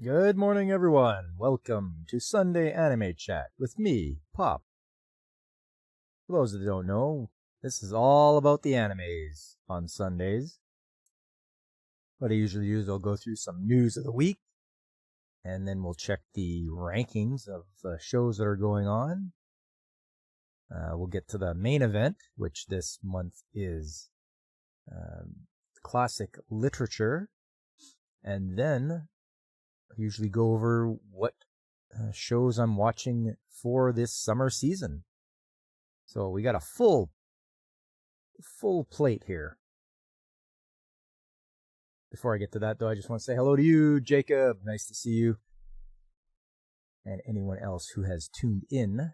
Good morning, everyone. Welcome to Sunday Anime Chat with me, Pop. For those that don't know, this is all about the animes on Sundays. What I usually do is I'll go through some news of the week, and then we'll check the rankings of the shows that are going on. We'll get to the main event, which this month is classic literature, and then I usually go over what shows I'm watching for this summer season. So we got a full plate here. Before I get to that, though, I just want to say hello to you, Jacob. Nice to see you. And anyone else who has tuned in.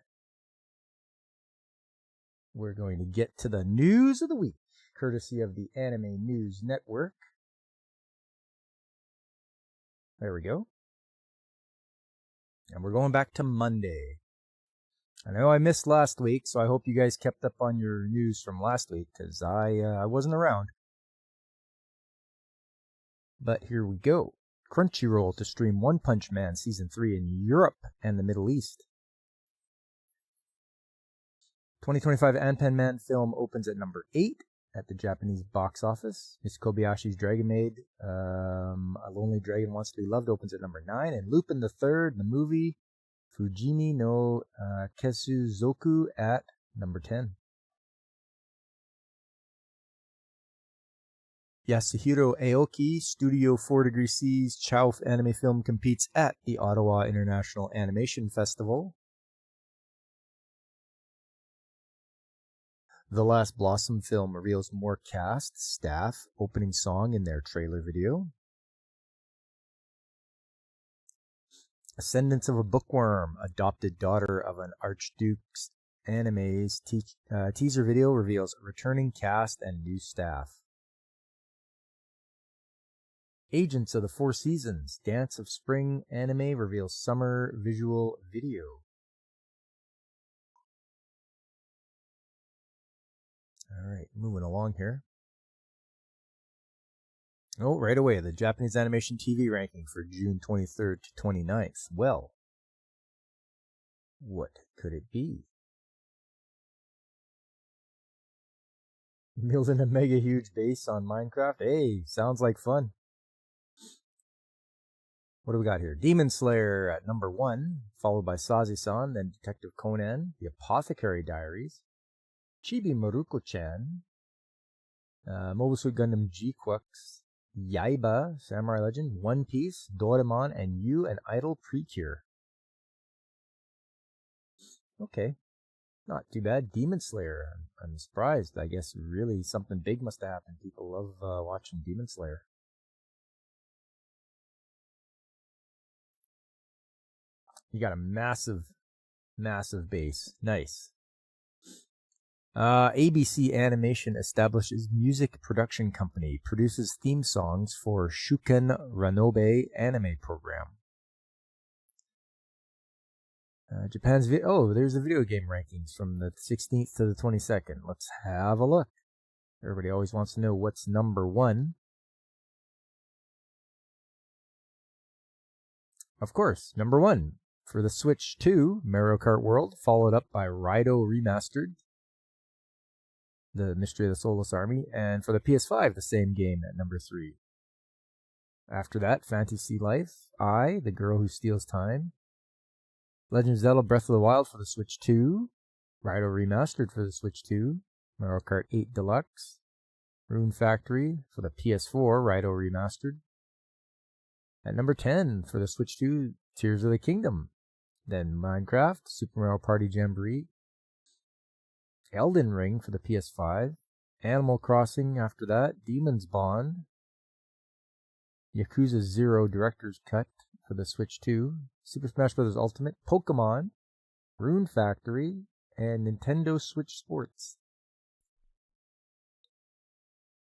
We're going to get to the news of the week, courtesy of the Anime News Network. There we go. And we're going back to Monday. I know I missed last week, so I hope you guys kept up on your news from last week, because I wasn't around. But here we go. Crunchyroll to stream One Punch Man Season 3 in Europe and the Middle East. 2025 Anpanman film opens at number 8 at the Japanese box office. Miss Kobayashi's Dragon Maid, A Lonely Dragon Wants to Be Loved opens at number 9. And Lupin the Third, the movie, Fujimi no Kesuzoku at number 10. Yasuhiro Aoki, Studio 4 Degree C's Chauf anime film competes at the Ottawa International Animation Festival. The Last Blossom film reveals more cast, staff, opening song in their trailer video. Ascendance of a Bookworm, adopted daughter of an Archduke's anime's teaser video reveals returning cast and new staff. Agents of the Four Seasons, Dance of Spring anime reveals summer visual video. Alright, moving along here. Oh, right away, the Japanese Animation TV ranking for June 23rd to 29th. Well, what could it be? Building a mega huge base on Minecraft? Hey, sounds like fun. What do we got here? Demon Slayer at number 1, followed by Sazi-san, then Detective Conan, The Apothecary Diaries, Chibi Maruko-chan, Mobile Suit Gundam G-Quux, Yaiba, Samurai Legend, One Piece, Doraemon, and You, an Idol Precure. Okay, not too bad. Demon Slayer, I'm surprised. I guess really something big must have happened. People love watching Demon Slayer. You got a massive base. Nice. ABC Animation establishes music production company, produces theme songs for Shuken Ranobe anime program. Japan's there's the video game rankings from the 16th to the 22nd. Let's have a look. Everybody always wants to know what's number 1. Of course, number 1 for the Switch 2, Mario Kart World, followed up by Raido Remastered, The Mystery of the Soulless Army, and for the PS5, the same game at number 3. After that, Fantasy Life, I, The Girl Who Steals Time, Legend of Zelda Breath of the Wild for the Switch 2, Raido Remastered for the Switch 2, Mario Kart 8 Deluxe, Rune Factory for the PS4, Raido Remastered. At number 10 for the Switch 2, Tears of the Kingdom. Then Minecraft, Super Mario Party Jamboree, Elden Ring for the PS5, Animal Crossing after that, Demon's Bond, Yakuza 0 Director's Cut for the Switch 2, Super Smash Bros. Ultimate, Pokemon, Rune Factory, and Nintendo Switch Sports.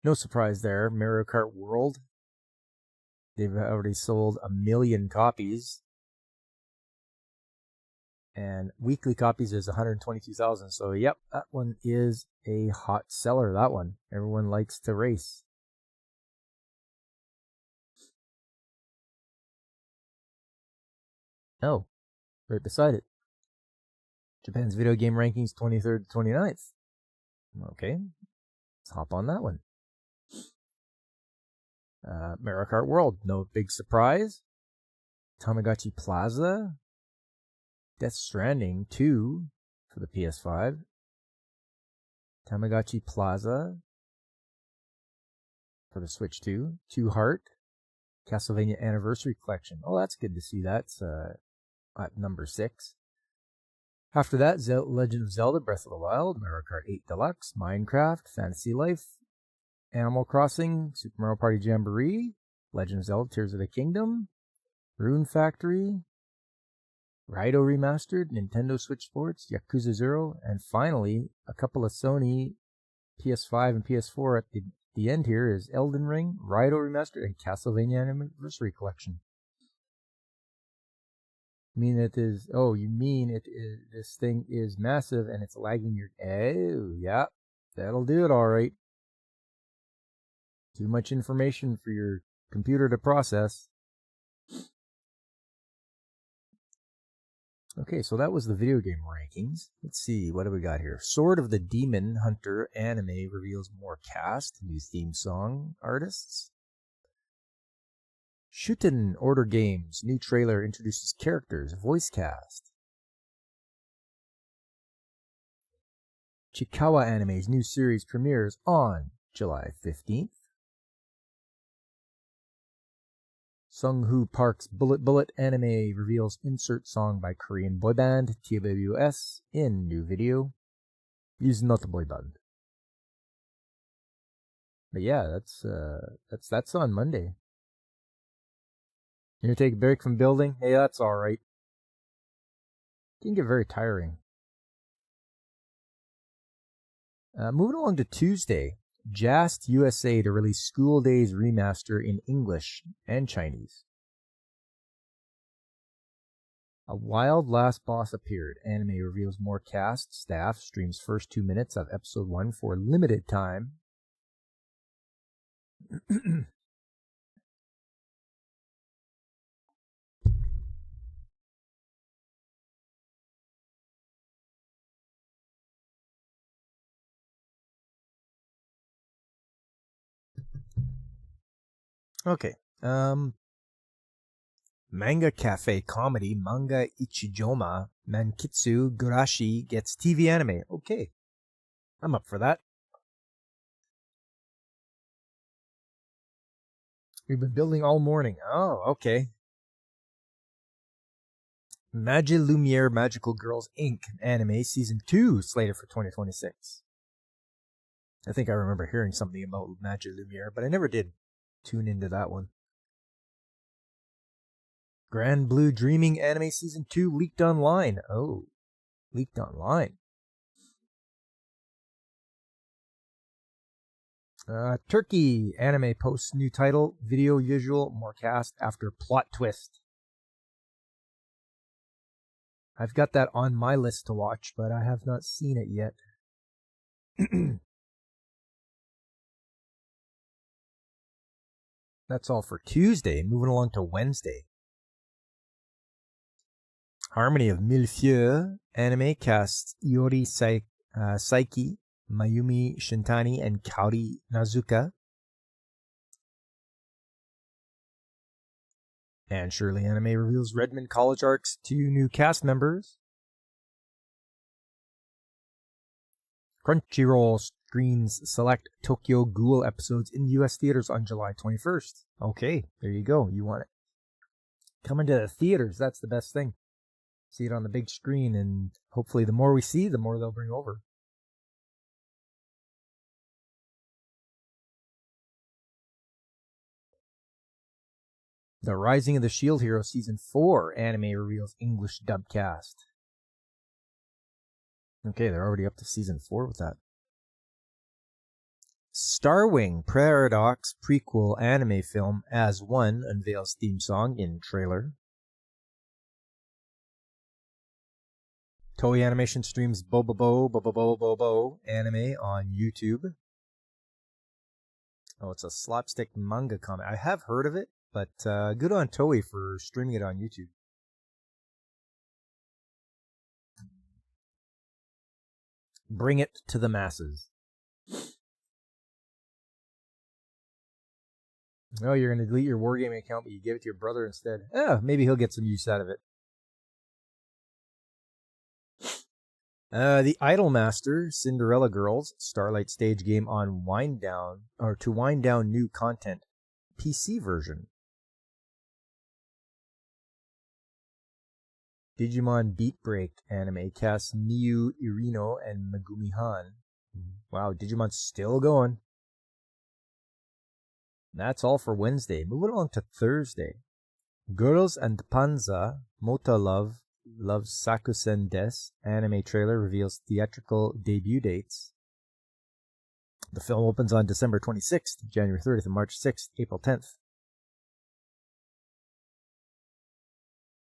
No surprise there, Mario Kart World. They've already sold 1 million copies. And weekly copies is 122,000. So, yep, that one is a hot seller, that one. Everyone likes to race. Oh, right beside it. Japan's video game rankings 23rd to 29th. Okay, let's hop on that one. Mario Kart World, no big surprise. Tamagotchi Plaza. Death Stranding 2 for the PS5. Tamagotchi Plaza for the Switch 2. 2 Heart. Castlevania Anniversary Collection. Oh, that's good to see. That's at number 6. After that, Legend of Zelda Breath of the Wild, Mario Kart 8 Deluxe, Minecraft, Fantasy Life, Animal Crossing, Super Mario Party Jamboree, Legend of Zelda Tears of the Kingdom, Rune Factory, Raidou Remastered, Nintendo Switch Sports, Yakuza 0, and finally, a couple of Sony PS5 and PS4 at the end here is Elden Ring, Raidou Remastered, and Castlevania Anniversary Collection. You mean this thing is massive and it's lagging your... Oh, yeah, that'll do it all right. Too much information for your computer to process. Okay, so that was the video game rankings. Let's see, what do we got here? Sword of the Demon Hunter anime reveals more cast, new theme song artists. Shuten Order Games new trailer introduces characters, voice cast. Chikawa Anime's new series premieres on July 15th. Sungwoo Park's Bullet Bullet anime reveals insert song by Korean boy band TWS in new video. He's not a boy band. But yeah, that's on Monday. You take a break from building? Hey, that's alright. It can get very tiring. Moving along to Tuesday. Jast USA to release School Days Remaster in English and Chinese. A wild last boss appeared. Anime reveals more cast, staff, streams first 2 minutes of episode 1 for limited time. Okay. Manga Cafe comedy Manga Ichijoma Mankitsu Gurashi gets TV anime. Okay. I'm up for that. We've been building all morning. Oh, okay. Magilumiere Magical Girls Inc. anime season 2 slated for 2026. I think I remember hearing something about Magilumiere, but I never did tune into that one. Grand Blue Dreaming anime season 2 leaked online. Oh, leaked online. Turkey anime posts new title, video visual, more cast after plot twist. I've got that on my list to watch, but I have not seen it yet. That's all for Tuesday. Moving along to Wednesday. Harmony of Millefeuille anime casts Iori Saiki, Mayumi Shintani, and Kaori Nazuka. And Shirley Anime reveals Redmond College Arc's 2 new cast members. Crunchyroll screens select Tokyo Ghoul episodes in US theaters on July 21st. Okay, there you go. You want it coming to the theaters. That's the best thing. See it on the big screen, and hopefully the more we see, the more they'll bring over. The Rising of the Shield Hero Season 4 anime reveals English dub cast. Okay, they're already up to Season 4 with that. Starwing Paradox prequel anime film As One unveils theme song in trailer. Toei Animation streams Bobobo anime on YouTube. Oh, it's a slapstick manga comic. I have heard of it, but good on Toei for streaming it on YouTube. Bring it to the masses. Oh, you're going to delete your Wargaming account, but you gave it to your brother instead. Maybe he'll get some use out of it. The Idolmaster Cinderella Girls Starlight stage game on to wind down new content PC version. Digimon Beat Break anime casts Miyu, Irino, and Megumi Han. Wow, Digimon's still going. That's all for Wednesday. Moving along to Thursday. Girls and Panza Mota Love Sakusen Des anime trailer reveals theatrical debut dates. The film opens on December 26th, January 30th, and March 6th, April 10th.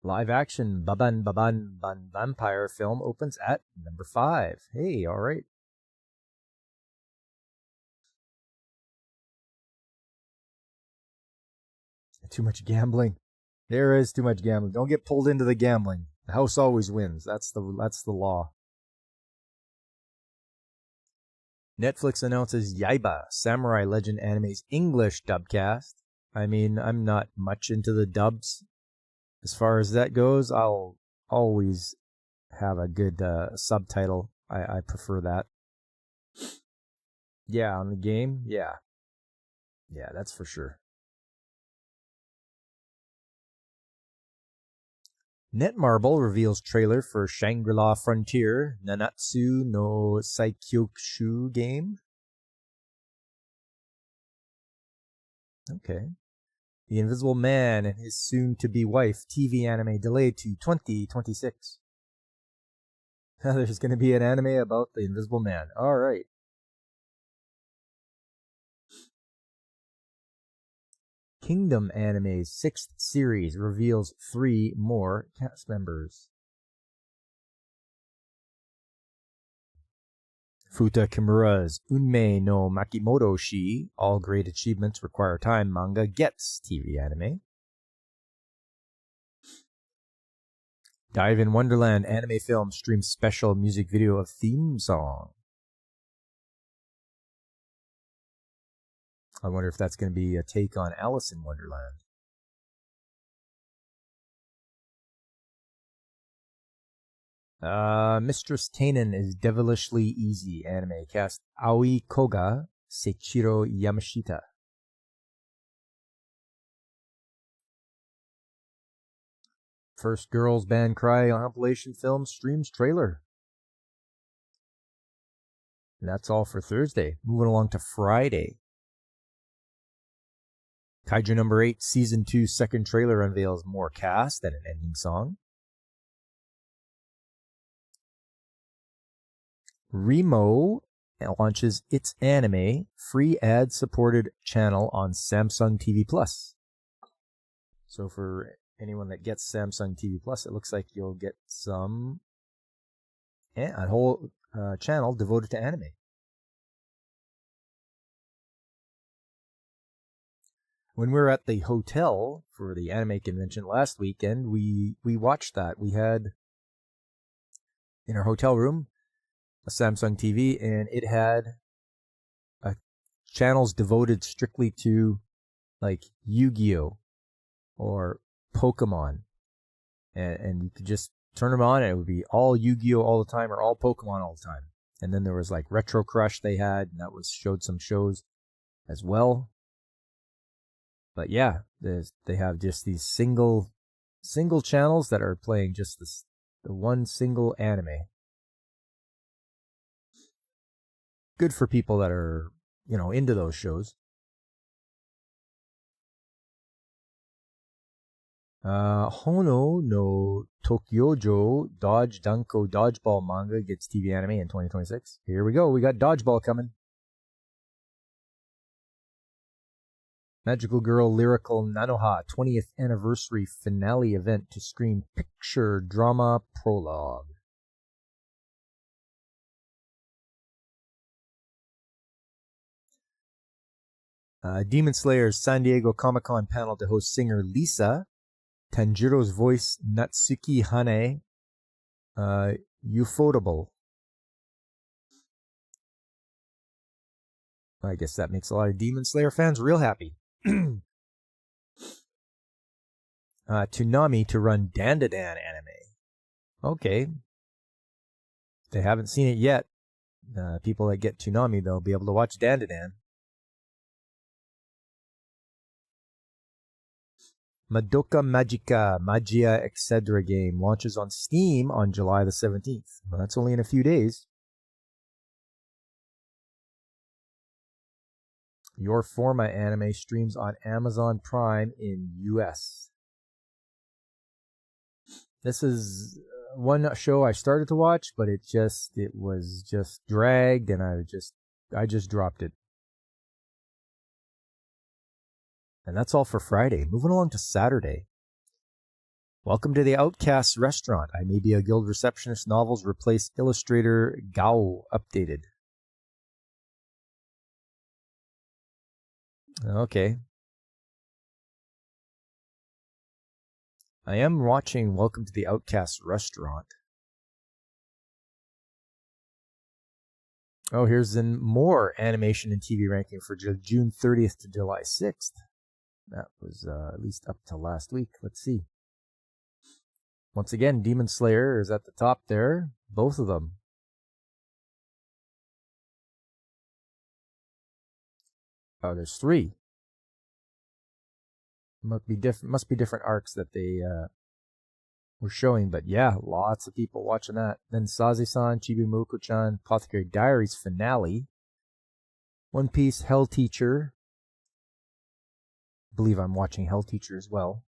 Live action Baban Baban Ban Vampire film opens at number 5. Hey, all right. Too much gambling. There is too much gambling. Don't get pulled into the gambling. The house always wins. That's the law. Netflix announces Yaiba, Samurai Legend anime's English dubcast. I mean, I'm not much into the dubs. As far as that goes, I'll always have a good subtitle. I prefer that. Yeah, on the game, yeah. Yeah, that's for sure. Netmarble reveals trailer for Shangri-La Frontier Nanatsu no Saikyokushu game. Okay. The Invisible Man and His Soon-to-Be Wife TV anime delayed to 2026. There's going to be an anime about the Invisible Man. All right. Kingdom Anime's 6th series reveals 3 more cast members. Futa Kimura's Unmei no Makimoto Shi, All Great Achievements Require Time manga gets TV anime. Dive in Wonderland anime film streams special music video of theme song. I wonder if that's going to be a take on Alice in Wonderland. Mistress Tainen is devilishly easy anime cast Aoi Koga, Seichiro Yamashita. First Girls Band Cry compilation film streams trailer. And that's all for Thursday. Moving along to Friday. Kaiju number 8, Season 2 second trailer unveils more cast and an ending song. Remo launches its anime free ad-supported channel on Samsung TV Plus. So for anyone that gets Samsung TV Plus, it looks like you'll get a whole channel devoted to anime. When we were at the hotel for the anime convention last weekend, we watched that. We had in our hotel room a Samsung TV, and it had channels devoted strictly to like Yu-Gi-Oh! Or Pokemon. And you could just turn them on and it would be all Yu-Gi-Oh! All the time or all Pokemon all the time. And then there was like Retro Crush they had, and that showed some shows as well. But yeah, they have just these single channels that are playing just the one single anime. Good for people that are, into those shows. Hono no Tokyojo Dodge Danko Dodgeball manga gets TV anime in 2026. Here we go. We got Dodgeball coming. Magical Girl Lyrical Nanoha 20th anniversary finale event to screen picture drama prologue. Demon Slayer's San Diego Comic-Con panel to host singer Lisa, Tanjiro's voice Natsuki Hane, Ufotable. I guess that makes a lot of Demon Slayer fans real happy. Toonami to run Dandadan anime. Okay. If they haven't seen it yet, people that get Toonami, they'll be able to watch Dandadan. Madoka Magica, Magia Etc. game launches on Steam on July the 17th. Well, that's only in a few days. Your Forma anime streams on Amazon Prime in US. This is one show I started to watch, but it was just dragged, and I just dropped it. And that's all for Friday. Moving along to Saturday. Welcome to the Outcast restaurant. I May Be a Guild Receptionist novels replace illustrator Gao updated. Okay. I am watching Welcome to the Outcast restaurant. Oh, here's more animation and TV ranking for June 30th to July 6th. That was at least up to last week. Let's see. Once again, Demon Slayer is at the top there. Both of them. Oh, there's 3. Must be different arcs that they were showing, but yeah, lots of people watching that. Then Saze-san, Chibi Moko-chan, Apothecary Diaries finale, One Piece, Hell Teacher. I believe I'm watching Hell Teacher as well.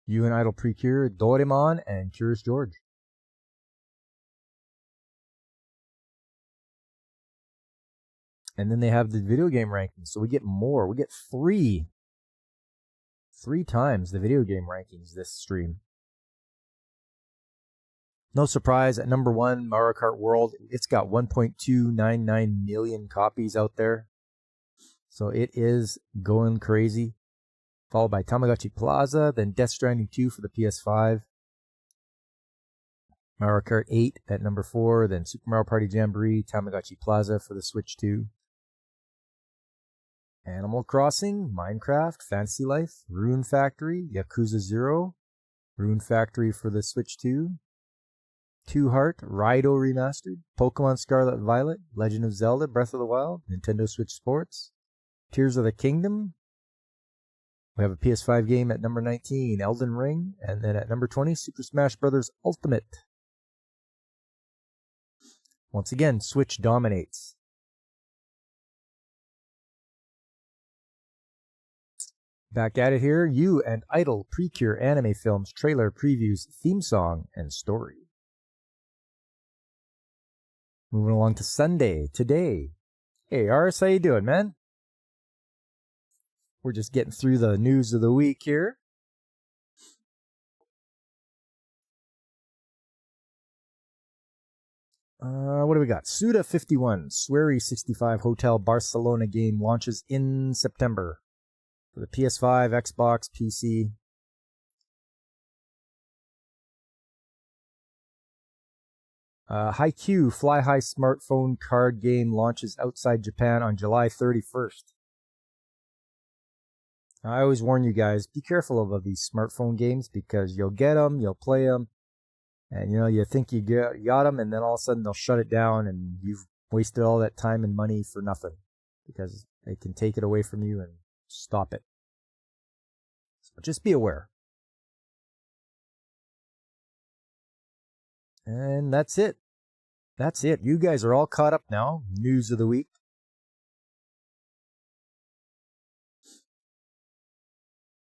You and Idol Precure, Doraemon, and Curious George. And then they have the video game rankings, so we get more. We get 3 times the video game rankings this stream. No surprise, at number 1, Mario Kart World, it's got 1.299 million copies out there. So it is going crazy. Followed by Tamagotchi Plaza, then Death Stranding 2 for the PS5. Mario Kart 8 at number 4, then Super Mario Party Jamboree, Tamagotchi Plaza for the Switch 2. Animal Crossing, Minecraft, Fantasy Life, Rune Factory, Yakuza 0, Rune Factory for the Switch 2, Two Heart, Raido Remastered, Pokemon Scarlet Violet, Legend of Zelda, Breath of the Wild, Nintendo Switch Sports, Tears of the Kingdom. We have a PS5 game at number 19, Elden Ring, and then at number 20, Super Smash Bros. Ultimate. Once again, Switch dominates. Back at it here, You and Idol Precure anime films, trailer, previews, theme song, and story. Moving along to Sunday, today. Hey, Ars, how you doing, man? We're just getting through the news of the week here. What do we got? Suda 51, Swery 65 Hotel Barcelona game launches in September for the PS5, Xbox, PC. Haikyuu Fly High smartphone card game launches outside Japan on July 31st. I always warn you guys, be careful of these smartphone games because you'll get them, you'll play them, and you think you got them, and then all of a sudden they'll shut it down and you've wasted all that time and money for nothing because they can take it away from you and stop it. So just be aware. And that's it. That's it. You guys are all caught up now. News of the week.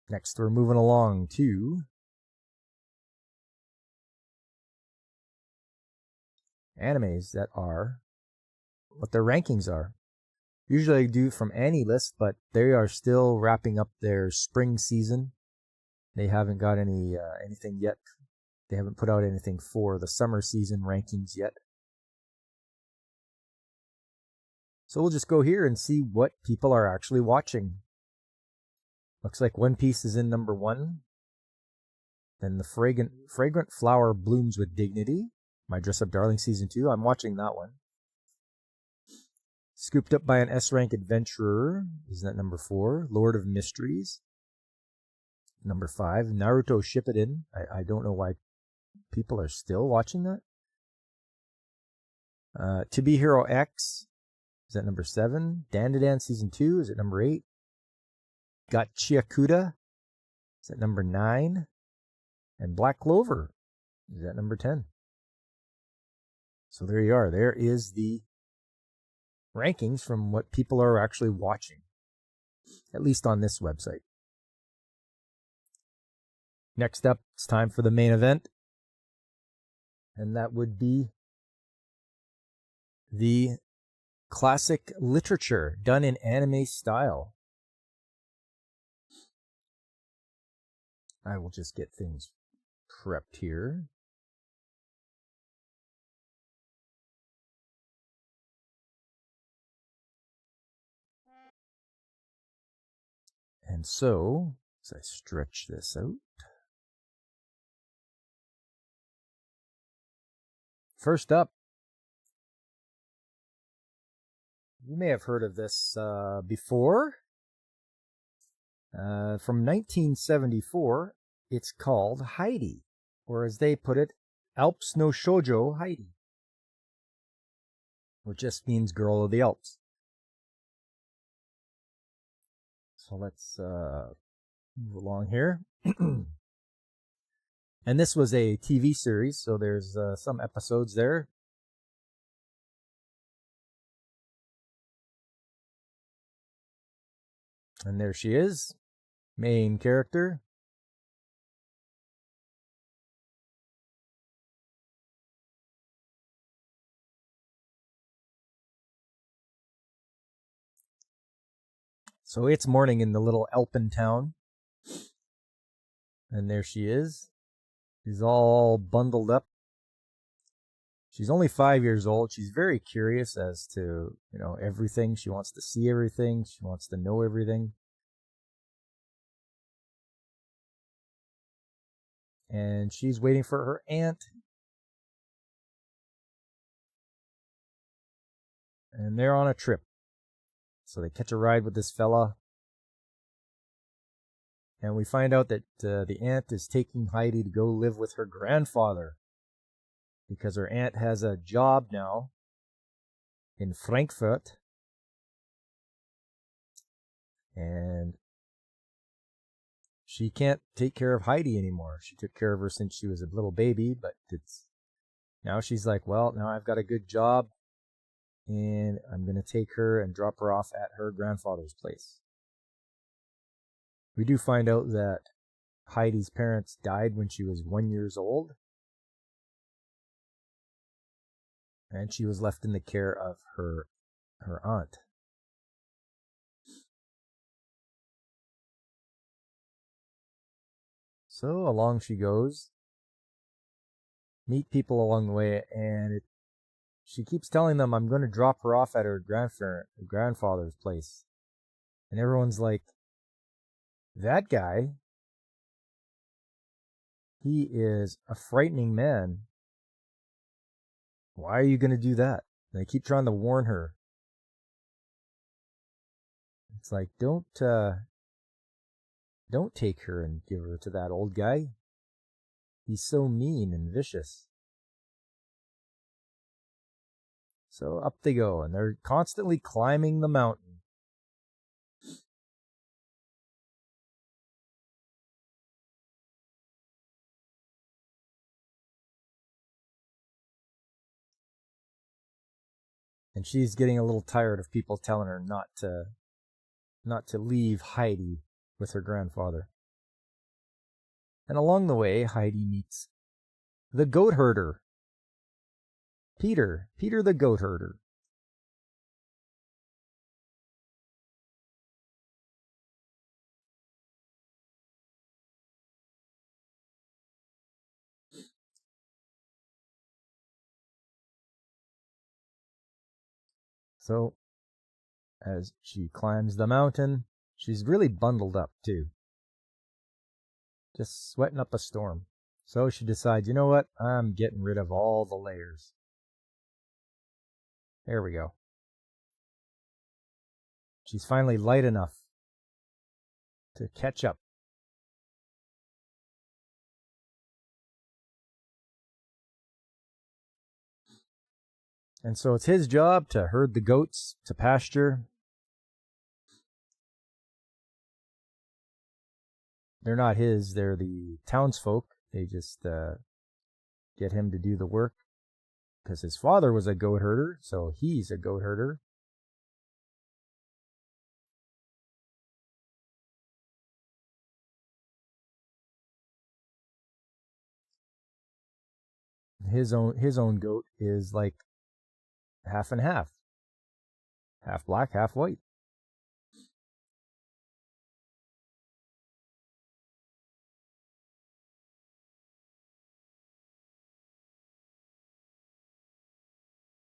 Next, we're moving along to animes that are what their rankings are. Usually I do from AniList, but they are still wrapping up their spring season. They haven't got anything yet. They haven't put out anything for the summer season rankings yet. So we'll just go here and see what people are actually watching. Looks like One Piece is in number 1. Then the Fragrant Flower Blooms with Dignity. My Dress Up Darling Season 2. I'm watching that one. Scooped up by an S-rank adventurer. Isn't that number 4? Lord of Mysteries. Number 5, Naruto Shippuden. I don't know why people are still watching that. To Be Hero X. Is that number 7? Dandadan Season 2. Is it number 8? Got Chiakuda. Is that number 9? And Black Clover. Is that number 10? So there you are. There is the rankings from what people are actually watching. At least on this website. Next up, it's time for the main event. And that would be the classic literature done in anime style. I will just get things prepped here. And so, as I stretch this out, first up, you may have heard of this before. From 1974, it's called Heidi, or as they put it, Alps no Shoujo Heidi, which just means Girl of the Alps. So let's move along here. And this was a TV series, so there's some episodes there. And there she is, main character. So it's morning in the little Alpen town. And there she is. She's all bundled up. She's only 5 years old. She's very curious as to, everything. She wants to see everything. She wants to know everything. And she's waiting for her aunt. And they're on a trip. So they catch a ride with this fella. And we find out that the aunt is taking Heidi to go live with her grandfather. Because her aunt has a job now in Frankfurt. And she can't take care of Heidi anymore. She took care of her since she was a little baby, but now she's like, well, now I've got a good job, and I'm going to take her and drop her off at her grandfather's place. We do find out that Heidi's parents died when she was 1 year old, and she was left in the care of her aunt. So along she goes, meet people along the way, and she keeps telling them, I'm going to drop her off at her grandfather's place. And everyone's like, that guy, he is a frightening man. Why are you going to do that? They keep trying to warn her. It's like, don't take her and give her to that old guy. He's so mean and vicious. So up they go, and they're constantly climbing the mountain. And she's getting a little tired of people telling her not to leave Heidi with her grandfather. And along the way, Heidi meets the goat herder. Peter the goat herder. So, as she climbs the mountain, she's really bundled up too. Just sweating up a storm. So she decides, you know what? I'm getting rid of all the layers. There we go. She's finally light enough to catch up. And so it's his job to herd the goats to pasture. They're not his, they're the townsfolk. They just get him to do the work because his father was a goat herder, so he's a goat herder. His own goat is like half and half black, half white.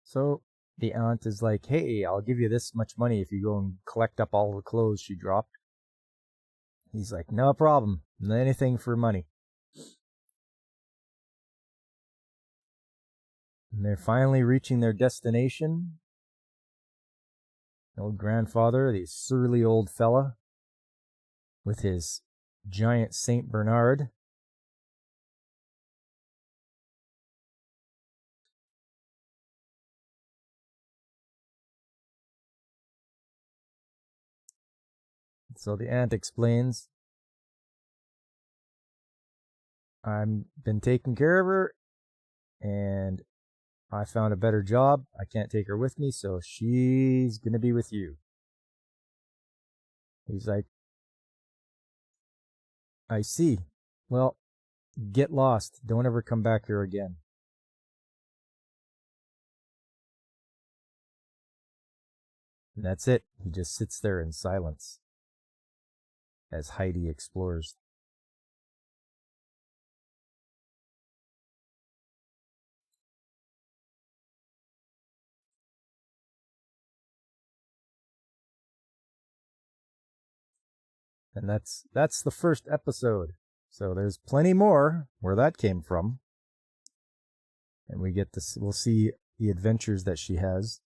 So the aunt is like, hey, I'll give you this much money if you go and collect up all the clothes she dropped. He's like, no problem, anything for money. And they're finally reaching their destination. The old grandfather, the surly old fella, with his giant Saint Bernard. So the aunt explains, I've been taking care of her, and I found a better job. I can't take her with me, so she's going to be with you. He's like, I see. Well, get lost. Don't ever come back here again. And that's it. He just sits there in silence as Heidi explores. And that's the first episode. So there's plenty more where that came from. And we'll see the adventures that she has.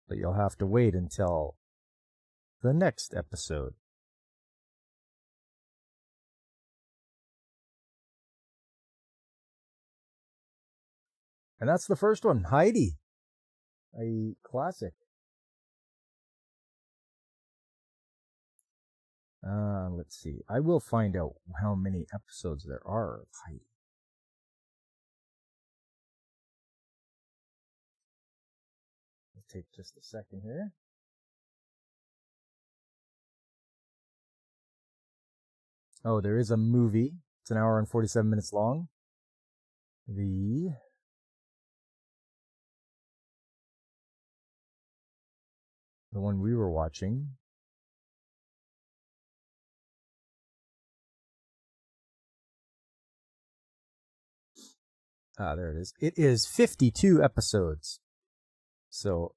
But you'll have to wait until the next episode. And that's the first one, Heidi, a classic. Let's see. I will find out how many episodes there are of Heidi. It'll take just a second here. Oh, there is a movie. It's an hour and 47 minutes long. The one we were watching. There it is. It is 52 episodes. So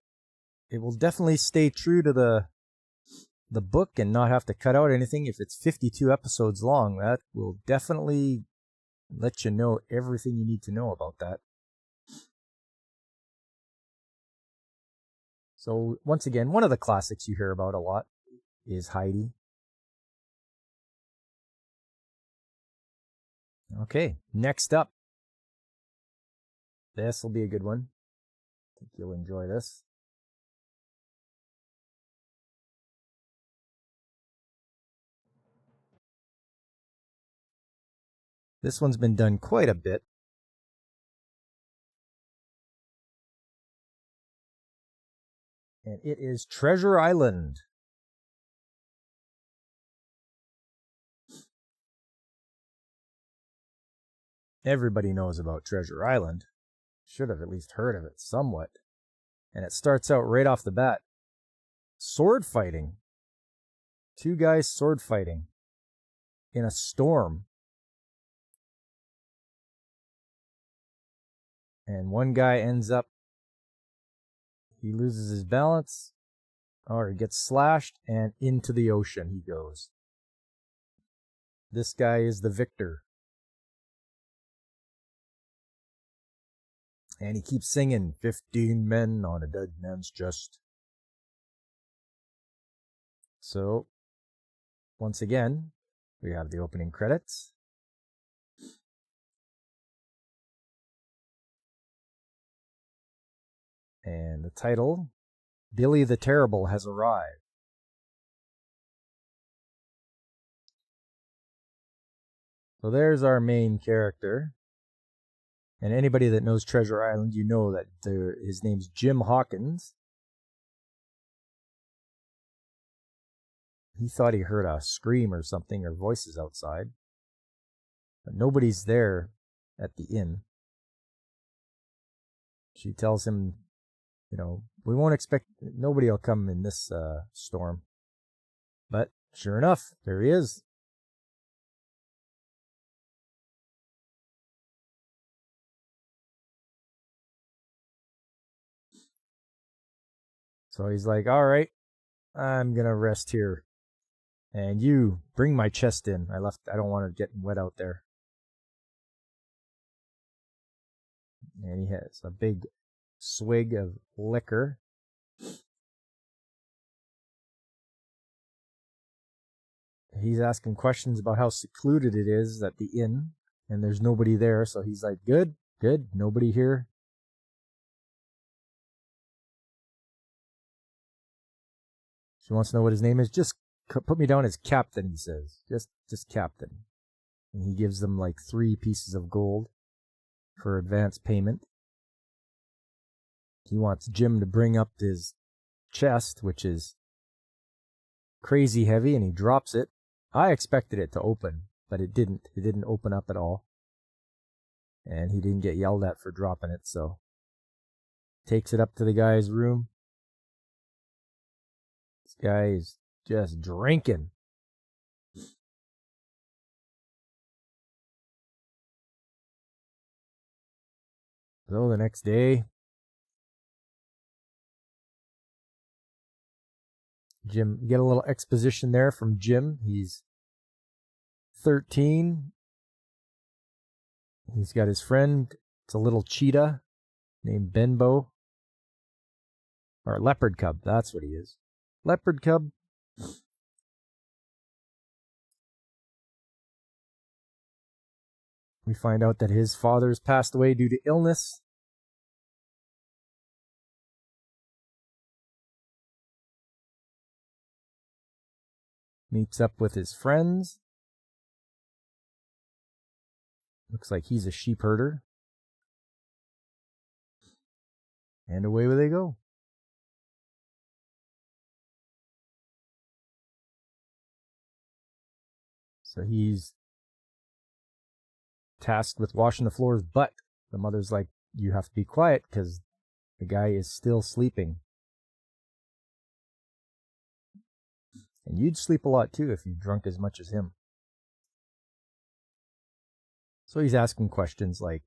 it will definitely stay true to the book and not have to cut out anything. If it's 52 episodes long, that will definitely let you know everything you need to know about that. So once again, one of the classics you hear about a lot is Heidi. Okay, next up. This will be a good one. I think you'll enjoy this. This one's been done quite a bit. And it is Treasure Island. Everybody knows about Treasure Island. Should have at least heard of it somewhat. And it starts out right off the bat. Sword fighting. Two guys sword fighting. In a storm. And one guy ends up, he loses his balance, or he gets slashed, and into the ocean he goes. This guy is the victor. And he keeps singing, 15 men on a dead man's chest. So, once again, we have the opening credits. And the title, Billy the Terrible has arrived. So there's our main character. And anybody that knows Treasure Island, you know that his name's Jim Hawkins. He thought he heard a scream or something, or voices outside. But nobody's there at the inn. She tells him, you know, we won't expect, nobody will come in this storm. But sure enough, there he is. So he's like, all right, I'm going to rest here. And you, bring my chest in. I don't want it getting wet out there. And he has a big swig of liquor. He's asking questions about how secluded it is at the inn. And there's nobody there. So he's like, good, nobody here. She wants to know what his name is. Just put me down as Captain, he says. Just Captain. And he gives them like 3 pieces of gold for advance payment. He wants Jim to bring up his chest, which is crazy heavy, and he drops it. I expected it to open, but it didn't. It didn't open up at all. And he didn't get yelled at for dropping it, so takes it up to the guy's room. This guy is just drinking. So the next day, Jim, you get a little exposition there from Jim. He's 13. He's got his friend. It's a little cheetah named Benbow. Or leopard cub, that's what he is. Leopard cub. We find out that his father's passed away due to illness. Meets up with his friends. Looks like he's a sheep herder. And away they go. So he's tasked with washing the floors, but the mother's like, you have to be quiet because the guy is still sleeping. And you'd sleep a lot too if you drunk as much as him. So he's asking questions like,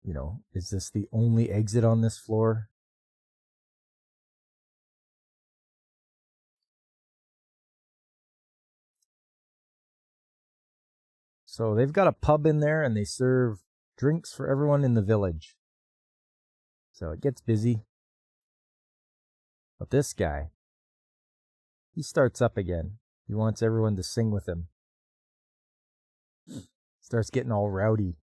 you know, is this the only exit on this floor? So they've got a pub in there and they serve drinks for everyone in the village. So it gets busy. But this guy, he starts up again. He wants everyone to sing with him. Starts getting all rowdy.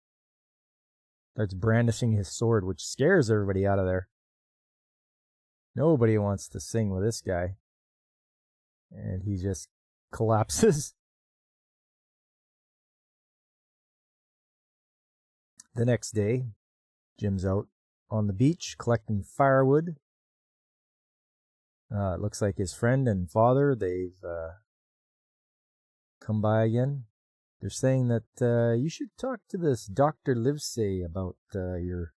Starts brandishing his sword, which scares everybody out of there. Nobody wants to sing with this guy. And he just collapses. The next day, Jim's out on the beach collecting firewood. It looks like his friend and father, they've come by again. They're saying that you should talk to this Dr. Livesey about your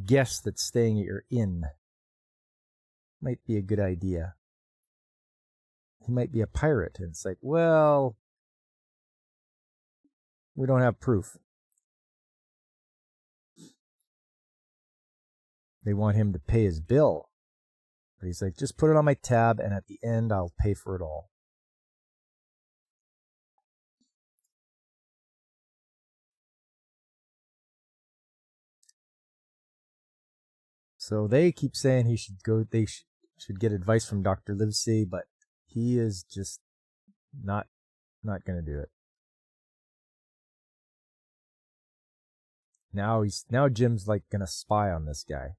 guest that's staying at your inn. Might be a good idea. He might be a pirate. And it's like, well, we don't have proof. They want him to pay his bill. But he's like, just put it on my tab, and at the end, I'll pay for it all. So they keep saying he should go. They should get advice from Dr. Livesey, but he is just not going to do it. Now Jim's like going to spy on this guy.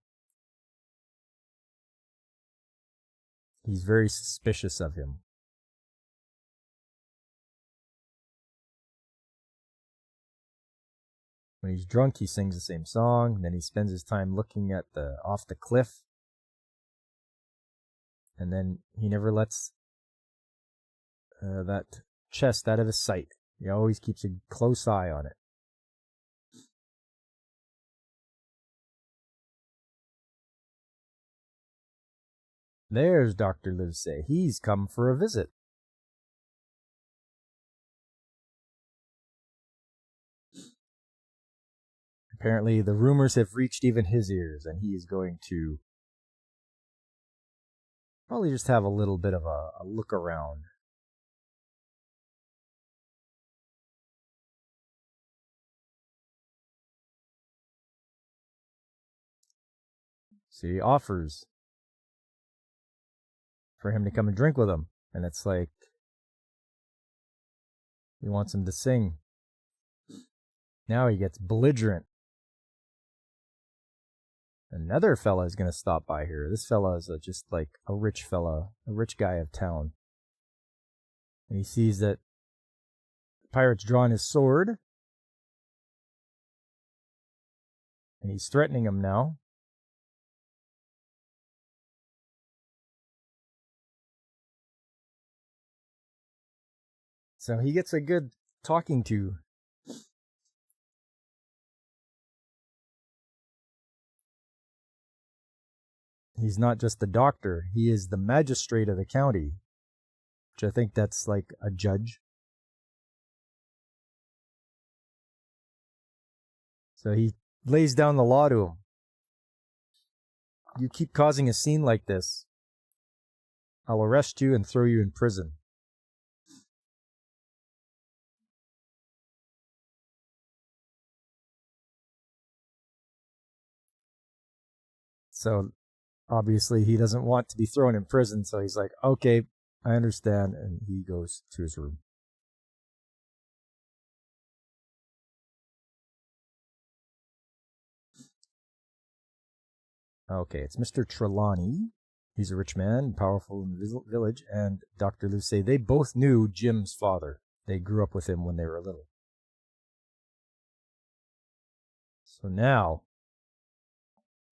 He's very suspicious of him. When he's drunk, he sings the same song, and then he spends his time looking at off the cliff. And then he never lets that chest out of his sight. He always keeps a close eye on it. There's Dr. Livesey. He's come for a visit. Apparently, the rumors have reached even his ears, and he is going to probably just have a little bit of a look around. So he offers for him to come and drink with him, and it's like he wants him to sing. Now he gets belligerent. Another fella is going to stop by here. This fella is just like a rich fella, a rich guy of town. And he sees that the pirate's drawn his sword. And he's threatening him now. So he gets a good talking to. He's not just the doctor, he is the magistrate of the county, which I think that's like a judge. So he lays down the law to him. You keep causing a scene like this, I'll arrest you and throw you in prison. So obviously he doesn't want to be thrown in prison, so he's like, okay, I understand, and he goes to his room. Okay, it's Mr. Trelawney. He's a rich man, powerful in the village, and Dr. Livesey. They both knew Jim's father. They grew up with him when they were little. So now,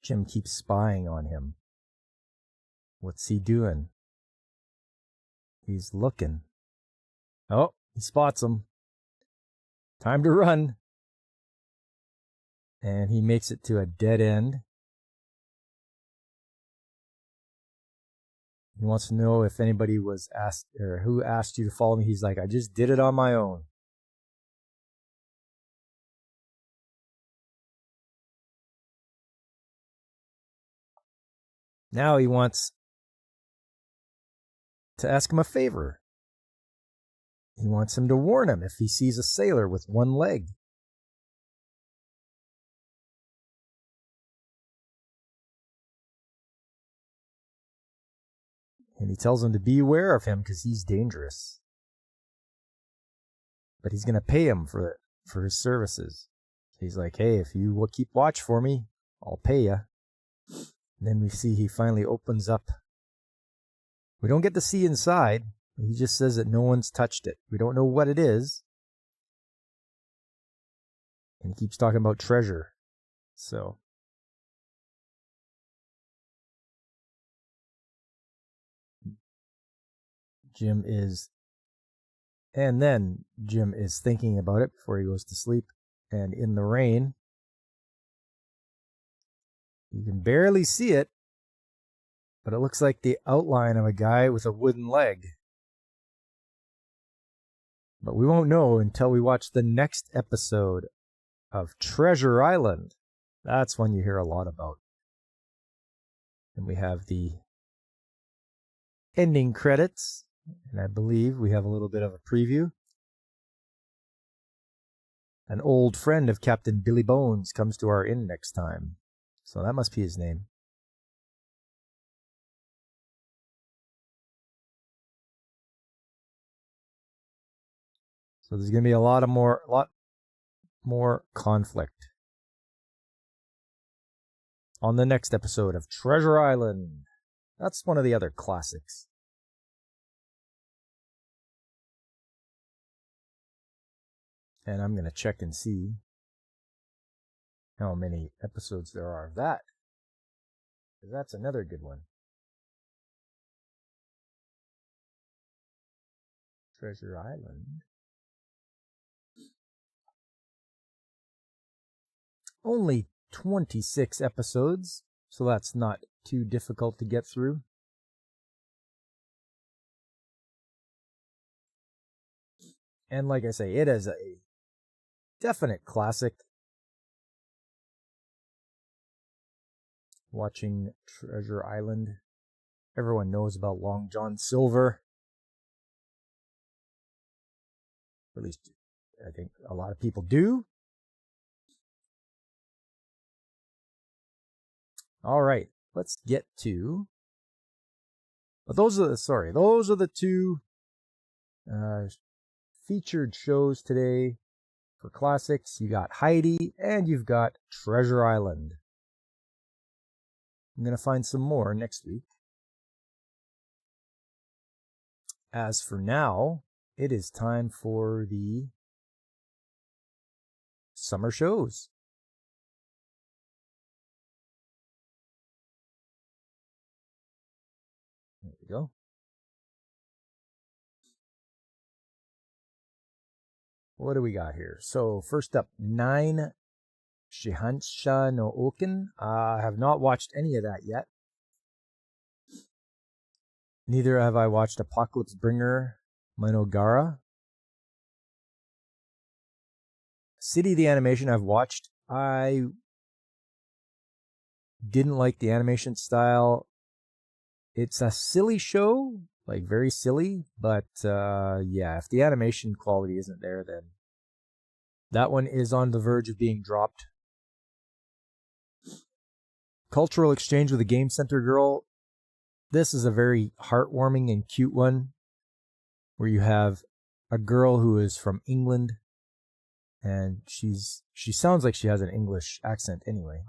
Jim keeps spying on him. What's he doing? He's looking. Oh, he spots him. Time to run. And he makes it to a dead end. He wants to know if anybody was asked, or who asked you to follow me. He's like, I just did it on my own. Now he wants to ask him a favor. He wants him to warn him if he sees a sailor with one leg. And he tells him to beware of him because he's dangerous. But he's going to pay him for his services. He's like, hey, if you will keep watch for me, I'll pay you. Then we see he finally opens up. We don't get to see inside. He just says that no one's touched it. We don't know what it is. And he keeps talking about treasure. So Jim is thinking about it before he goes to sleep. And in the rain, you can barely see it, but it looks like the outline of a guy with a wooden leg. But we won't know until we watch the next episode of Treasure Island. That's one you hear a lot about. And we have the ending credits, and I believe we have a little bit of a preview. An old friend of Captain Billy Bones comes to our inn next time. So that must be his name. So there's going to be a lot more conflict on the next episode of Treasure Island. That's one of the other classics. And I'm going to check and see how many episodes there are of that. Because that's another good one. Treasure Island. Only 26 episodes, so that's not too difficult to get through. And like I say, it is a definite classic. Watching Treasure Island. Everyone knows about Long John Silver. At least I think a lot of people do. All right, let's get to. But those are the two featured shows today for classics. You got Heidi and you've got Treasure Island. I'm going to find some more next week. As for now, it is time for the summer shows. There we go. What do we got here? So first up, 9 Shihansha no Oken. I have not watched any of that yet. Neither have I watched Apocalypse Bringer Monogara. City the Animation I've watched. I didn't like the animation style. It's a silly show, like very silly, but yeah, if the animation quality isn't there, then that one is on the verge of being dropped. Cultural Exchange with a Game Center Girl. This is a very heartwarming and cute one, where you have a girl who is from England, and she sounds like she has an English accent anyway,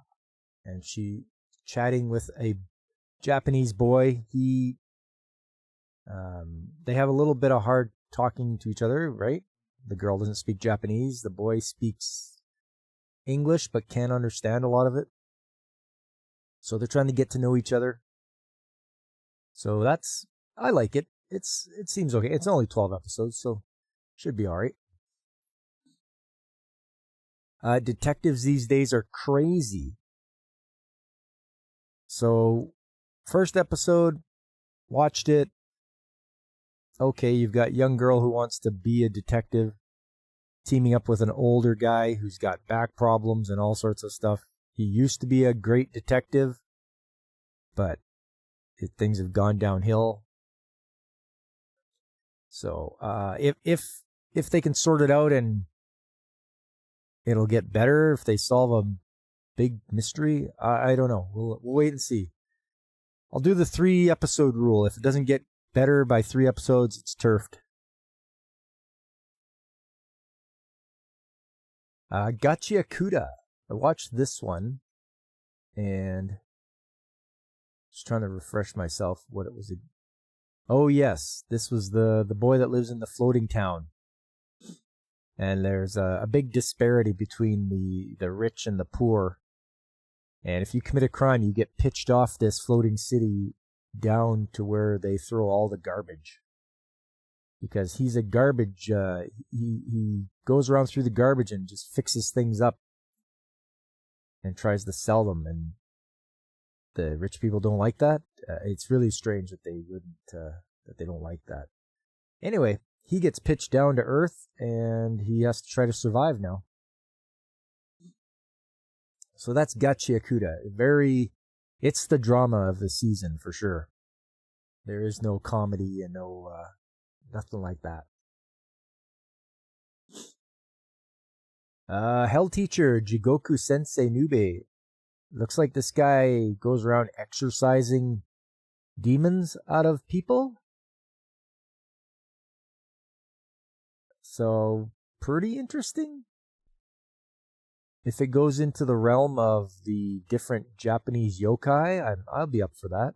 and she chatting with a Japanese boy. They have a little bit of hard talking to each other, right? The girl doesn't speak Japanese. The boy speaks English, but can't understand a lot of it. So they're trying to get to know each other. So I like it. It seems okay. It's only 12 episodes, so should be all right. Detectives these days are crazy. So, first episode, watched it. Okay, you've got a young girl who wants to be a detective, teaming up with an older guy who's got back problems and all sorts of stuff. He used to be a great detective, but things have gone downhill. So, if they can sort it out and it'll get better, if they solve a big mystery, I don't know. We'll wait and see. I'll do the 3-episode rule. If it doesn't get better by 3 episodes, it's turfed. Gachiakuda. I watched this one, and just trying to refresh myself what it was. Oh yes, this was the boy that lives in the floating town, and there's a big disparity between the rich and the poor. And if you commit a crime, you get pitched off this floating city down to where they throw all the garbage. Because he's a garbage, he goes around through the garbage and just fixes things up and tries to sell them. And the rich people don't like that. It's really strange that they wouldn't, that they don't like that. Anyway, he gets pitched down to earth and he has to try to survive now. So that's Gachiakuda. It's the drama of the season for sure. There is no comedy and no, nothing like that. Hell Teacher, Jigoku Sensei Nube. Looks like this guy goes around exorcising demons out of people. So, pretty interesting. If it goes into the realm of the different Japanese yokai, I'll be up for that.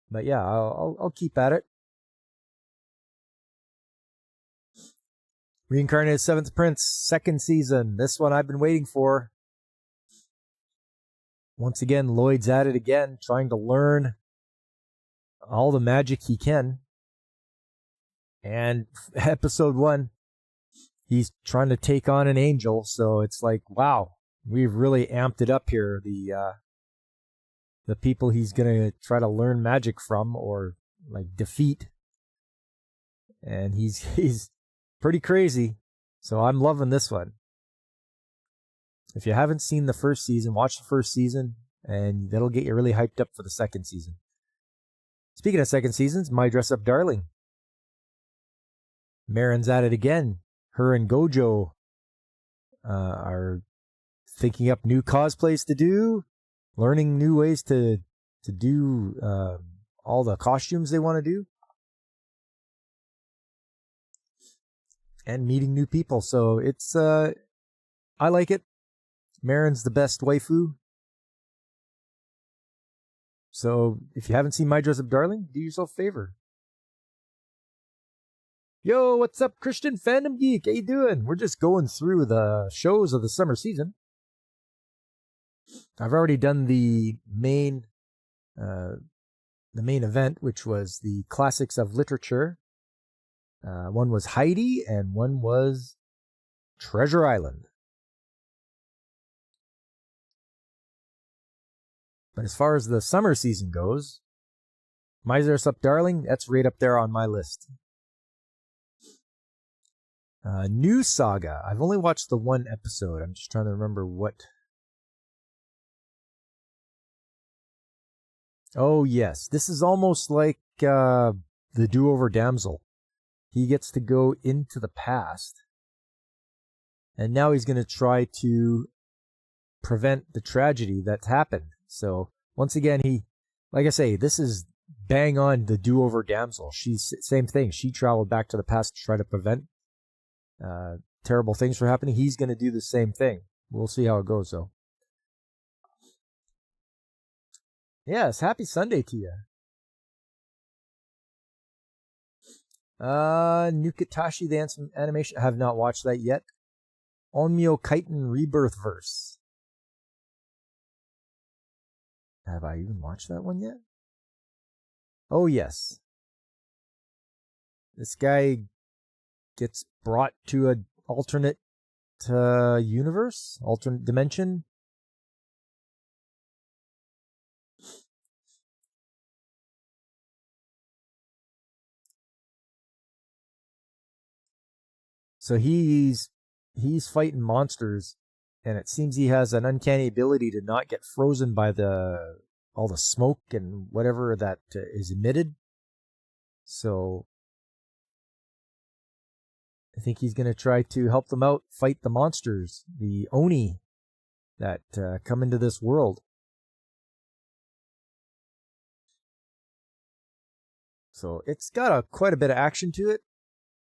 But yeah, I'll keep at it. Reincarnated Seventh Prince, second season. This one I've been waiting for. Once again, Lloyd's at it again, trying to learn all the magic he can. And episode 1, he's trying to take on an angel, so it's like, wow, we've really amped it up here. The people he's gonna try to learn magic from or like defeat, and he's pretty crazy. So I'm loving this one. If you haven't seen the first season, watch the first season, and that'll get you really hyped up for the second season. Speaking of second seasons, My Dress Up Darling. Marin's at it again. Her and Gojo are thinking up new cosplays to do, learning new ways to do all the costumes they want to do, and meeting new people. So it's I like it. Marin's the best waifu. So if you haven't seen My Dress Up Darling, do yourself a favor. Yo, what's up, Christian Fandom Geek? How you doing? We're just going through the shows of the summer season. I've already done the main event, which was the classics of literature. One was Heidi, and one was Treasure Island. But as far as the summer season goes, My Dress Up Darling, that's right up there on my list. New Saga. I've only watched the one episode. I'm just trying to remember what. Oh, yes. This is almost like the Do-Over Damsel. He gets to go into the past. And now he's going to try to prevent the tragedy that's happened. So, once again, like I say, this is bang on the Do-Over Damsel. She's same thing. She traveled back to the past to try to prevent terrible things from happening. He's going to do the same thing. We'll see how it goes, though. Yes, happy Sunday to you. Nukatashi the animation. I have not watched that yet. Onmyo Kaiten Rebirth Verse. Have I even watched that one yet? Oh, yes. This guy gets brought to an alternate universe, alternate dimension. So he's fighting monsters, and it seems he has an uncanny ability to not get frozen by all the smoke and whatever that is emitted. So I think he's going to try to help them out, fight the monsters, the Oni that come into this world. So it's got quite a bit of action to it.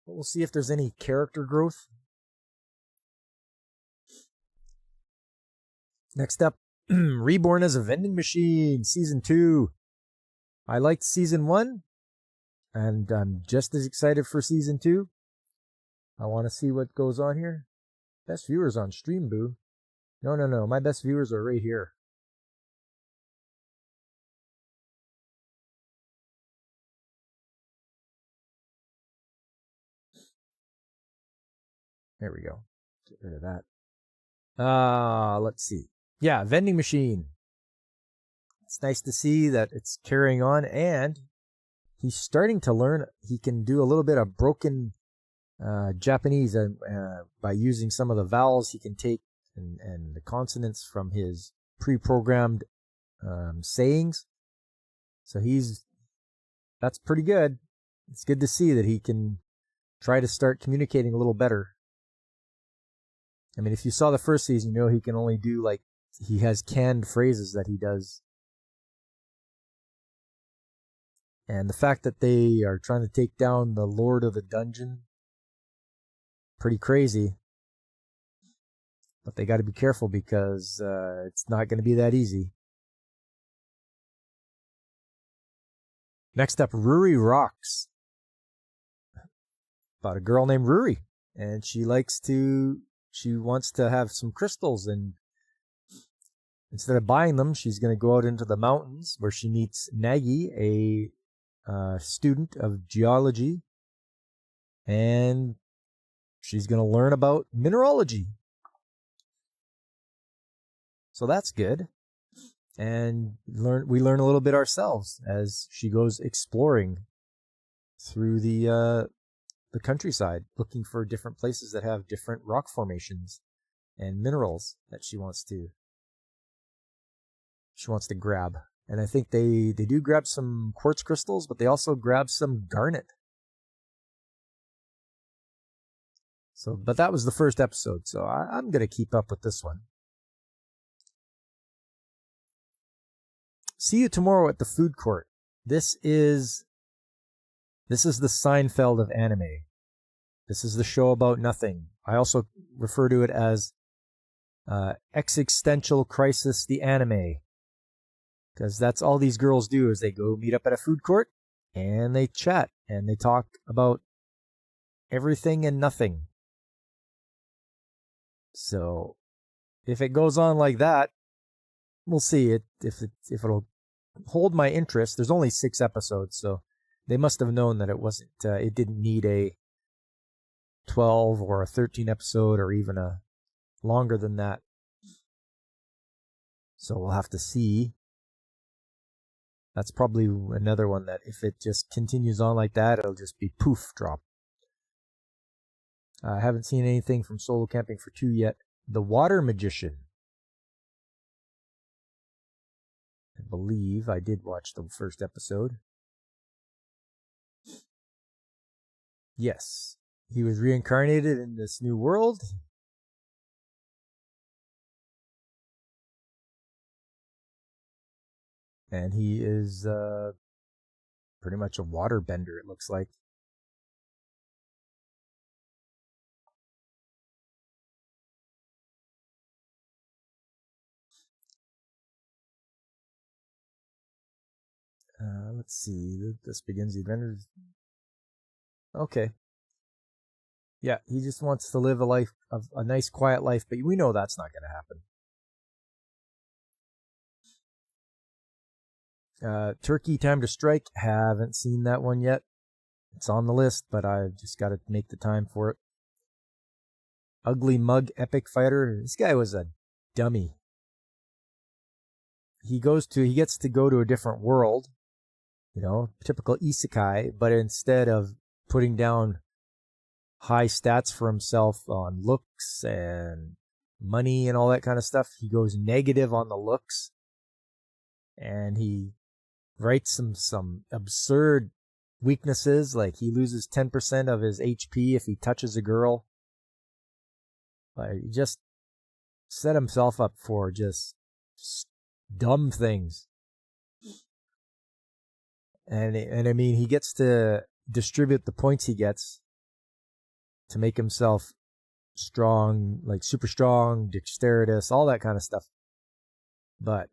But we'll see if there's any character growth. Next up, Reborn as a Vending Machine, Season 2. I liked Season 1, and I'm just as excited for Season 2. I want to see what goes on here. Best viewers on Stream, boo. No. My best viewers are right here. There we go. Get rid of that. Let's see. Yeah, Vending Machine. It's nice to see that it's carrying on, and he's starting to learn. He can do a little bit of broken Japanese by using some of the vowels he can take and the consonants from his pre-programmed sayings. So that's pretty good. It's good to see that he can try to start communicating a little better. I mean, if you saw the first season, you know he can only do he has canned phrases that he does. And the fact that they are trying to take down the Lord of the Dungeon, pretty crazy. But they got to be careful because it's not going to be that easy. Next up, Ruri Rocks. About a girl named Ruri. And she wants to have some crystals, and instead of buying them, she's going to go out into the mountains where she meets Nagi, a student of geology, and she's going to learn about mineralogy. So that's good. And we learn a little bit ourselves as she goes exploring through the countryside, looking for different places that have different rock formations and minerals that she wants to grab. And I think they do grab some quartz crystals, but they also grab some garnet. But that was the first episode, so I'm going to keep up with this one. See you tomorrow at the food court. This is the Seinfeld of anime. This is the show about nothing. I also refer to it as Existential Crisis, the anime. Because that's all these girls do, is they go meet up at a food court and they chat and they talk about everything and nothing. So if it goes on like that, we'll see if it'll hold my interest. There's only 6 episodes, so they must have known that it didn't need a 12 or a 13 episode or even a longer than that. So we'll have to see. That's probably another one that if it just continues on like that, it'll just be poof, drop. I haven't seen anything from Solo Camping for 2 yet. The Water Magician. I believe I did watch the first episode. Yes, he was reincarnated in this new world. And he is pretty much a water bender, it looks like. Let's see. This begins the adventure. Okay. Yeah, he just wants to live a nice, quiet life, but we know that's not going to happen. Turkey Time to Strike. Haven't seen that one yet. It's on the list, but I've just got to make the time for it. Ugly Mug Epic Fighter. This guy was a dummy. He gets to go to a different world. Typical isekai, but instead of putting down high stats for himself on looks and money and all that kind of stuff, he goes negative on the looks, and he writes some absurd weaknesses, like he loses 10% of his HP if he touches a girl. He just set himself up for just dumb things. And I mean, he gets to distribute the points he gets to make himself strong, like super strong, dexterous, all that kind of stuff. But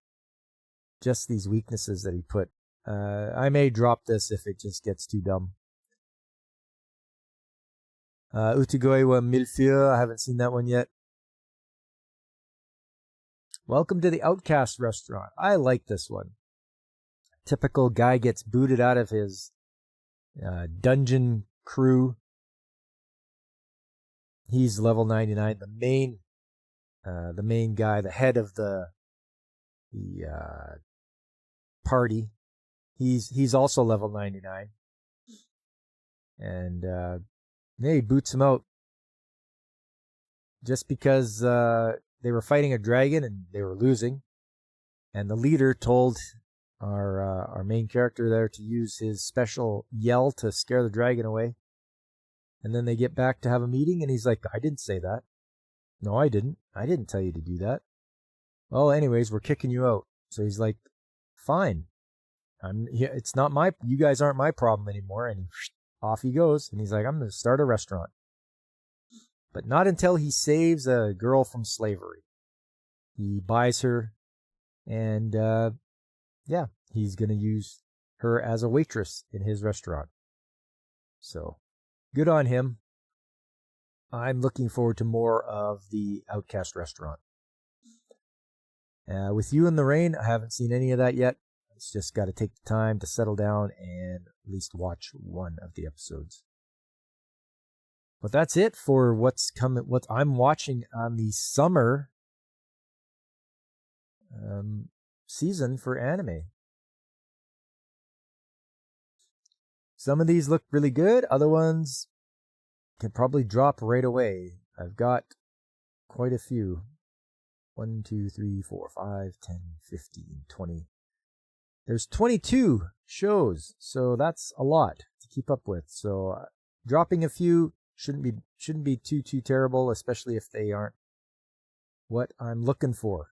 just these weaknesses that he put. I may drop this if it just gets too dumb. Utagoi wa Millefeuille, I haven't seen that one yet. Welcome to the Outcast Restaurant. I like this one. Typical guy gets booted out of his dungeon crew. He's level 99. The main guy, the head of the party. He's also level 99. And he boots him out just because they were fighting a dragon and they were losing. And the leader told our main character there to use his special yell to scare the dragon away. And then they get back to have a meeting, and he's like, I didn't say that. No, I didn't. I didn't tell you to do that. Well, anyways, we're kicking you out. So he's like, fine. It's not my. You guys aren't my problem anymore. And off he goes. And he's like, I'm going to start a restaurant. But not until he saves a girl from slavery. He buys her, and he's going to use her as a waitress in his restaurant. So, good on him. I'm looking forward to more of the Outcast restaurant. With You in the Rain, I haven't seen any of that yet. It's just got to take the time to settle down and at least watch one of the episodes. But that's it for what's coming. What I'm watching on the summer season for anime. Some of these look really good. Other ones can probably drop right away. I've got quite a few. 1, 2, 3, 4, 5, 10, 15, 20. There's 22 shows, so that's a lot to keep up with. So dropping a few shouldn't be too terrible, especially if they aren't what I'm looking for.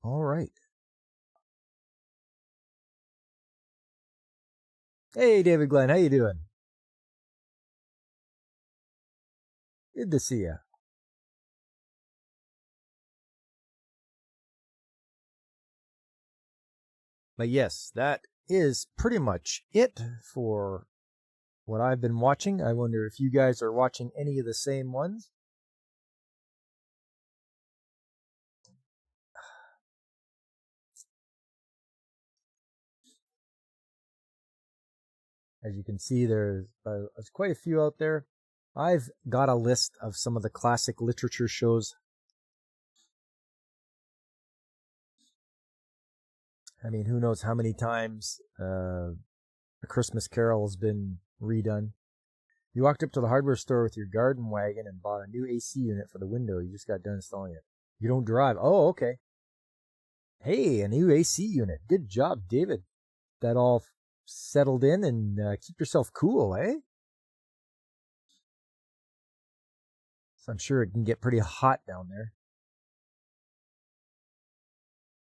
All right. Hey, David Glenn, how you doing? Good to see you. But yes, that is pretty much it for what I've been watching. I wonder if you guys are watching any of the same ones. As you can see, there's quite a few out there. I've got a list of some of the classic literature shows. I mean, who knows how many times A Christmas Carol has been redone. You walked up to the hardware store with your garden wagon and bought a new AC unit for the window. You just got done installing it. You don't drive. Oh, okay. Hey, a new AC unit. Good job, David. That all settled in, and keep yourself cool, eh? So I'm sure it can get pretty hot down there.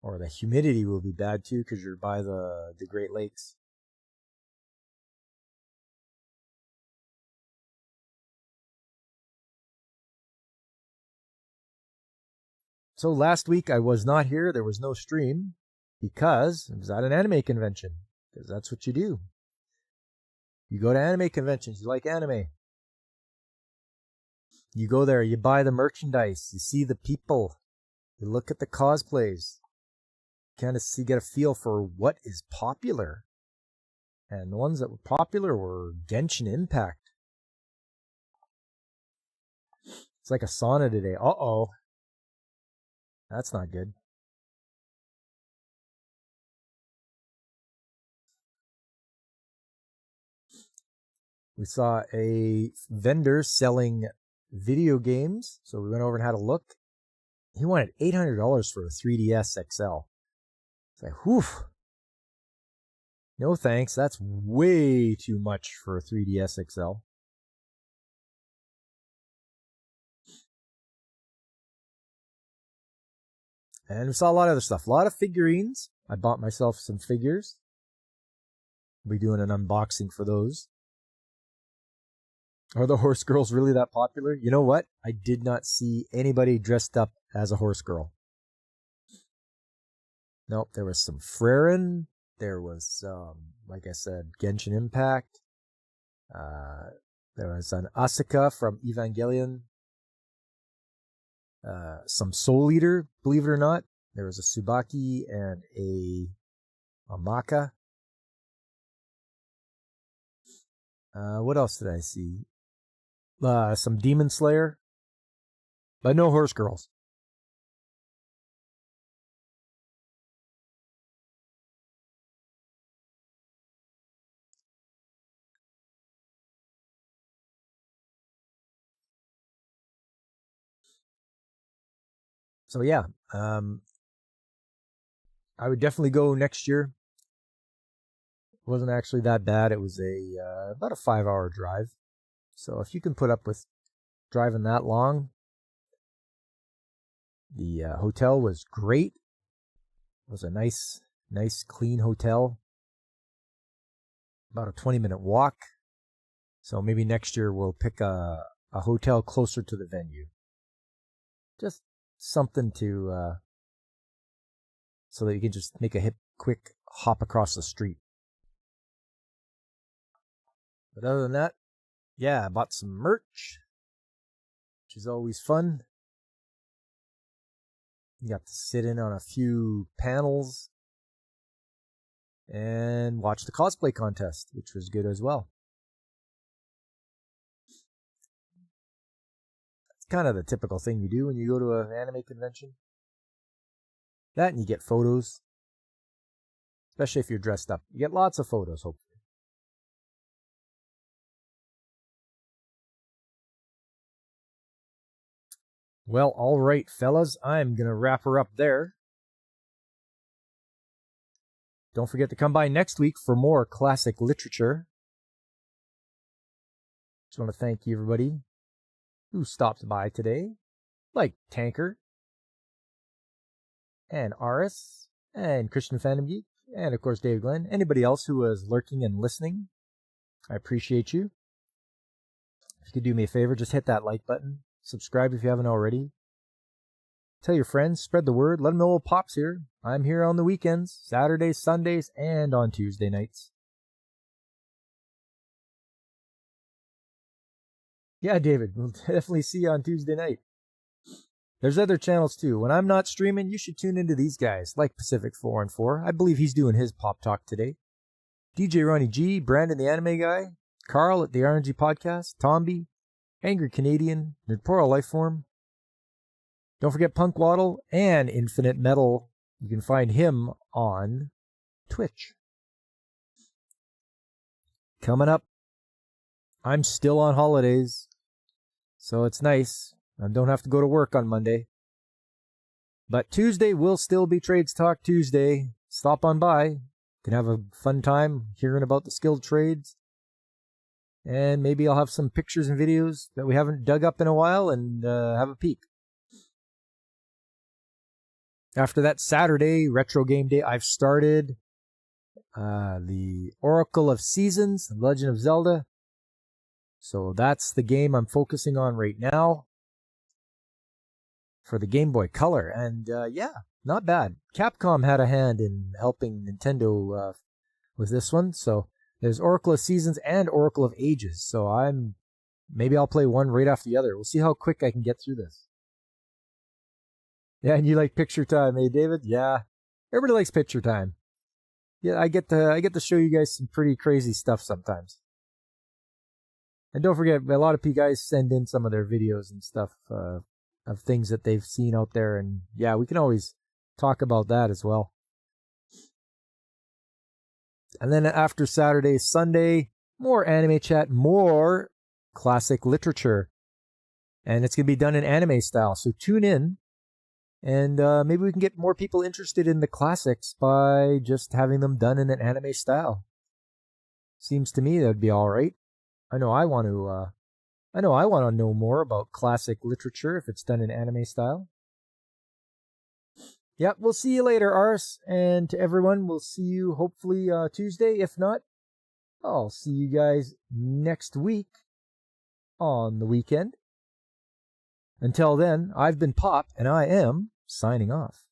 Or the humidity will be bad too because you're by the Great Lakes. So last week I was not here. There was no stream because I was at an anime convention. Because that's what you do. You go to anime conventions. You like anime. You go there. You buy the merchandise. You see the people. You look at the cosplays. Kind of get a feel for what is popular. And the ones that were popular were Genshin Impact. It's like a sauna today. Uh-oh. That's not good. We saw a vendor selling video games, so we went over and had a look. He wanted $800 for a 3DS XL. It's like, whew. No thanks, that's way too much for a 3DS XL. And we saw a lot of other stuff. A lot of figurines. I bought myself some figures. I'll be doing an unboxing for those. Are the horse girls really that popular? You know what? I did not see anybody dressed up as a horse girl. Nope, there was some Frieren. There was, like I said, Genshin Impact. There was an Asuka from Evangelion. Some Soul Eater, believe it or not. There was a Tsubaki and a Maka. What else did I see? Some Demon Slayer. But no horse girls. So yeah, I would definitely go next year. It wasn't actually that bad. It was about a 5-hour drive. So if you can put up with driving that long, The hotel was great. It was a nice, clean hotel. About a 20-minute walk. So maybe next year we'll pick a hotel closer to the venue. Just something to so that you can just make a quick hop across the street. But other than that, yeah, I bought some merch, which is always fun. You got to sit in on a few panels and watch the cosplay contest, which was good as well. It's kind of the typical thing you do when you go to an anime convention. That and you get photos, especially if you're dressed up. You get lots of photos, hopefully. Well, all right, fellas, I'm going to wrap her up there. Don't forget to come by next week for more classic literature. Just want to thank you, everybody who stopped by today, like Tanker, and Aris, and Christian Phantom Geek, and of course Dave Glenn. Anybody else who was lurking and listening, I appreciate you. If you could do me a favor, just hit that like button. Subscribe if you haven't already. Tell your friends, spread the word, let them know old Pop's here. I'm here on the weekends, Saturdays, Sundays, and on Tuesday nights. Yeah, David, we'll definitely see you on Tuesday night. There's other channels too. When I'm not streaming, you should tune into these guys, like Pacific 4 and 4. I believe he's doing his Pop Talk today. DJ Ronnie G, Brandon the Anime Guy, Carl at the RNG Podcast, Tomby, Angry Canadian, Nerdporo Lifeform. Don't forget Punk Waddle and Infinite Metal. You can find him on Twitch. Coming up, I'm still on holidays, so it's nice. I don't have to go to work on Monday. But Tuesday will still be Trades Talk Tuesday. Stop on by. You can have a fun time hearing about the skilled trades. And maybe I'll have some pictures and videos that we haven't dug up in a while and have a peek. After that Saturday, Retro Game Day, I've started the Oracle of Seasons, Legend of Zelda. So that's the game I'm focusing on right now for the Game Boy Color. And yeah, not bad. Capcom had a hand in helping Nintendo with this one. So there's Oracle of Seasons and Oracle of Ages. So maybe I'll play one right after the other. We'll see how quick I can get through this. Yeah, and you like picture time, eh, David? Yeah, everybody likes picture time. Yeah, I get to show you guys some pretty crazy stuff sometimes. And don't forget, a lot of you guys send in some of their videos and stuff of things that they've seen out there, and yeah, we can always talk about that as well. And then after Saturday, Sunday, more anime chat, more classic literature, and it's gonna be done in anime style. So tune in. And maybe we can get more people interested in the classics by just having them done in an anime style. Seems to me that'd be all right. I know I want to know more about classic literature if it's done in anime style. Yep, we'll see you later, Ars. And to everyone, we'll see you hopefully Tuesday. If not, I'll see you guys next week on the weekend. Until then, I've been Pop, and I am signing off.